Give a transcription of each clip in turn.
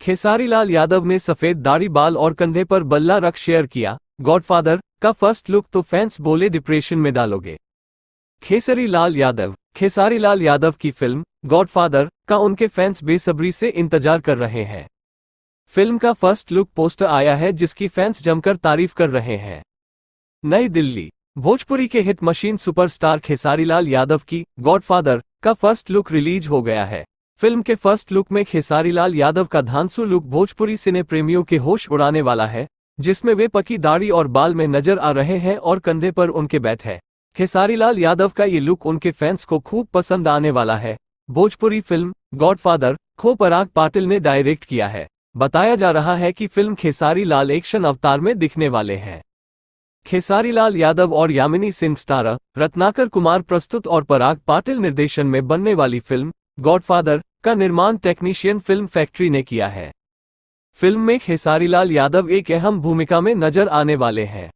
खेसारी लाल यादव ने सफेद दाढ़ी बाल और कंधे पर बल्ला रख शेयर किया गॉडफादर का फर्स्ट लुक, तो फैंस बोले डिप्रेशन में डालोगे। खेसारी लाल यादव की फिल्म गॉडफादर का उनके फैंस बेसब्री से इंतजार कर रहे हैं। फिल्म का फर्स्ट लुक पोस्टर आया है जिसकी फैंस जमकर तारीफ कर रहे हैं। नई दिल्ली। भोजपुरी के hit machine superstar Khesari Lal Yadav की गॉडफादर का फर्स्ट लुक रिलीज हो गया है। फिल्म के फर्स्ट लुक में खेसारी लाल यादव का धांसू लुक भोजपुरी सिने प्रेमियों के होश उड़ाने वाला है, जिसमें वे पकी दाढ़ी और बाल में नजर आ रहे हैं और कंधे पर उनके बैठ है। खेसारी लाल यादव का ये लुक उनके फैंस को खूब पसंद आने वाला है। भोजपुरी फिल्म गॉडफादर को पराग पाटिल ने डायरेक्ट किया है। बताया जा रहा है कि फिल्म खेसारी लाल एक्शन अवतार में दिखने वाले हैं। खेसारी लाल यादव और यामिनी सिंह स्टारर रत्नाकर कुमार प्रस्तुत और पराग पाटिल निर्देशन में बनने वाली फिल्म गॉडफादर का निर्माण टेक्नीशियन फिल्म फैक्ट्री ने किया है। फिल्म में खेसारी लाल यादव एक अहम भूमिका में नजर आने वाले हैं।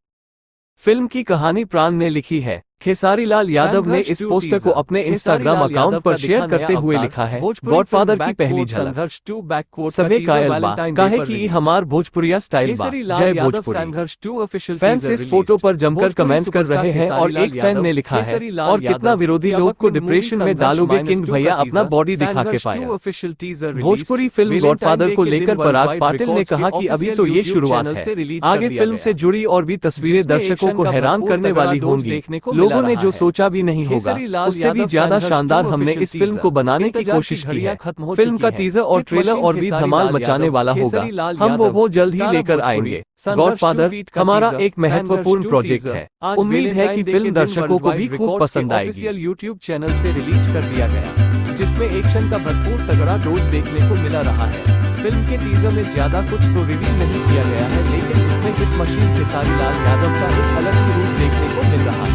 फिल्म की कहानी प्राण ने लिखी है। खेसारी लाल यादव ने इस पोस्टर को अपने इंस्टाग्राम अकाउंट पर शेयर करते हुए लिखा है, गॉडफादर की पहली झलक सभी कायल बा काहे कि हमार भोजपुरिया स्टाइल बा, जय भोजपुरी। फैंस इस फोटो पर जमकर कमेंट कर रहे हैं और एक फैन ने लिखा है, और कितना विरोधी लोग को डिप्रेशन में डालोगे किंग भैया अपना बॉडी दिखा के पाया। भोजपुरी फिल्म गॉडफादर को लेकर पराग पाटिल ने कहा कि अभी तो ये शुरुआत है, आगे फिल्म से जुड़ी और भी तस्वीरें दर्शकों को हैरान करने वाली होंगी। लोगों ने जो सोचा भी नहीं होगा उससे भी ज्यादा शानदार हमने इस फिल्म को बनाने की कोशिश की है। फिल्म का टीजर और ट्रेलर और भी धमाल मचाने वाला होगा। हम वो जल्द ही लेकर आएंगे। गॉडफादर हमारा एक महत्वपूर्ण प्रोजेक्ट है। उम्मीद है कि फिल्म दर्शकों को भी खूब पसंद आएगी। ऑफिशियल यूट्यूब चैनल से रिलीज कर दिया गया, जिसमें एक्शन का भरपूर तगड़ा डोज देखने को मिला रहा है। फिल्म के टीजर में ज्यादा कुछ तो रिवील नहीं किया गया है, लेकिन इसमें हिट मशीन खेसारी लाल यादव का एक अलग ही रूप देखने को मिल रहा है।